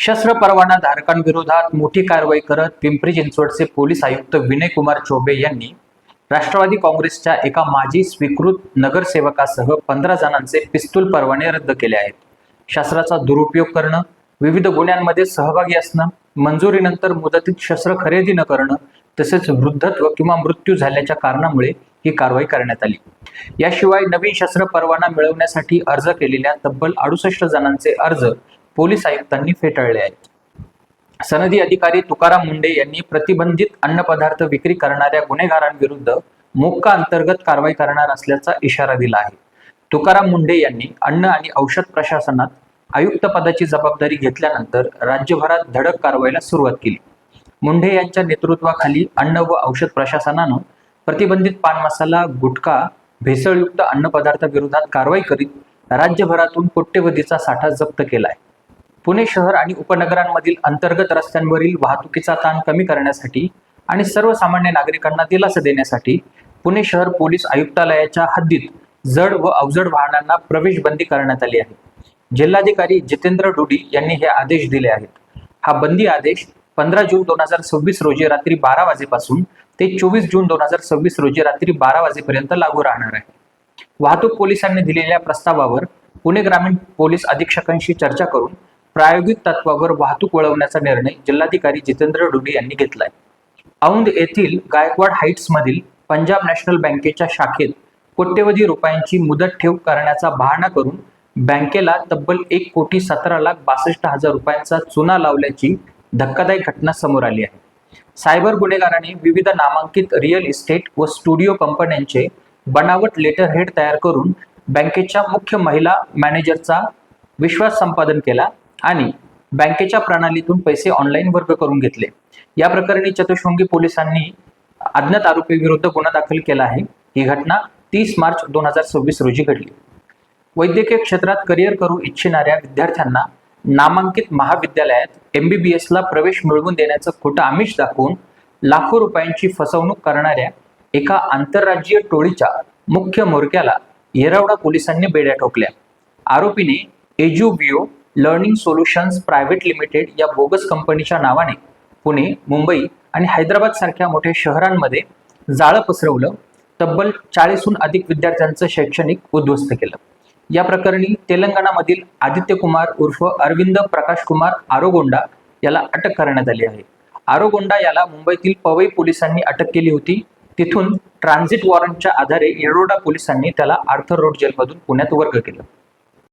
शस्त्र परवाना धारकांविरोधात मोठी कारवाई करत पिंपरी चिंचवडचे पोलीस आयुक्त विनय कुमार चौबे यांनी राष्ट्रवादी काँग्रेसच्या एका माजी स्वीकृत नगरसेवकासह 15 जणांचे पिस्तूल परवाने रद्द केले आहेत. शस्त्राचा दुरुपयोग करणं, विविध गुन्ह्यांमध्ये सहभागी असणं, मंजुरीनंतर मुदतीत शस्त्र खरेदी न करणं तसेच वृद्धत्व किंवा मृत्यू झाल्याच्या कारणामुळे ही कारवाई करण्यात आली. याशिवाय नवीन शस्त्र परवाना मिळवण्यासाठी अर्ज केलेल्या तब्बल 68 जणांचे अर्ज पोलीस आयुक्तांनी फेटाळले आहेत. सनदी अधिकारी तुकाराम मुंढे यांनी प्रतिबंधित अन्नपदार्थ विक्री करणाऱ्या गुन्हेगारांविरुद्ध मोक्का अंतर्गत कारवाई करणार असल्याचा इशारा दिला आहे. तुकाराम मुंढे यांनी अन्न आणि औषध प्रशासनात आयुक्त पदाची जबाबदारी घेतल्यानंतर राज्यभरात धडक कारवाईला सुरुवात केली. मुंढे यांच्या नेतृत्वाखाली अन्न व औषध प्रशासनानं प्रतिबंधित पान मसाला, गुटखा, भेसळयुक्त अन्नपदार्थाविरोधात कारवाई करीत राज्यभरातून कोट्यवधीचा साठा जप्त केलाय. पुणे शहर आणि उपनगरांमधील अंतर्गत रस्त्यांवरील वाहतुकीचा ताण कमी करण्यासाठी आणि सर्वसामान्य नागरिकांना दिलासा देण्यासाठी पुणे शहर पोलीस आयुक्तालयाच्या हद्दीत जड व अवजड वाहनांना प्रवेश बंदी करण्यात आली आहे. जिल्हाधिकारी जितेंद्र डुडी यांनी हे आदेश दिले आहेत. हा बंदी आदेश 15 जून 2026 रोजी रात्री 12 वाजेपासून ते 24 जून 2026 रोजी रात्री 12 वाजेपर्यंत लागू राहणार आहे. वाहतूक पोलिसांनी दिलेल्या प्रस्तावावर पुणे ग्रामीण पोलीस अधीक्षकांशी चर्चा करून प्रायोगिक तत्वावर वाहतूक वळवण्याचा निर्णय जिल्हाधिकारी जितेंद्र डुडी यांनी घेतलाय. औंध येथील गायकवाड हाईट्स मधील पंजाब नॅशनल बँकेच्या शाखेत कोट्यवधी रुपयांची मुदत ठेव करण्याचा बहाणा करून बँकेला तब्बल 1,17,62,000 रुपयांचा चुना लावल्याची धक्कादायक घटना समोर आली आहे. सायबर गुन्हेगारांनी विविध नामांकित रिअल इस्टेट व स्टुडिओ कंपन्यांचे बनावट लेटर हेड तयार करून बँकेच्या मुख्य महिला मॅनेजरचा विश्वास संपादन केला आणि बँकेच्या प्रणालीतून पैसे ऑनलाईन वर्ग करून घेतले. या प्रकरणी चतुष्कोंगी पोलिसांनी अज्ञात आरोपीविरुद्ध गुन्हा दाखल केला आहे. ही घटना 30 मार्च 2026 रोजी घडली. वैद्यकीय क्षेत्रात करिअर करू इच्छिणाऱ्या विद्यार्थ्यांना नामांकित महाविद्यालयात MBBS ला प्रवेश मिळवून देण्याचं खोटं आमिष दाखवून लाखो रुपयांची फसवणूक करणाऱ्या एका आंतरराज्यीय टोळीच्या मुख्य म्होरक्याला येरवडा पोलिसांनी बेड्या ठोकल्या. आरोपीने एज्युबिओ लर्निंग सोल्युशन्स प्रायव्हेट लिमिटेड या बोगस कंपनीच्या नावाने पुणे, मुंबई आणि हैदराबाद सारख्या मोठ्या शहरांमध्ये जाळं पसरवलं. तब्बल 40हून अधिक विद्यार्थ्यांचं शैक्षणिक उद्ध्वस्त केलं. या प्रकरणी तेलंगणामधील आदित्य कुमार उर्फ अरविंद प्रकाश कुमार आरोगोंडा याला अटक करण्यात आली आहे. आरोगोंडा याला मुंबईतील पवई पोलिसांनी अटक केली होती. तिथून ट्रान्झिट वॉरंटच्या आधारे येरवडा पोलिसांनी त्याला आर्थर रोड जेलमधून पुण्यात वर्ग केलं.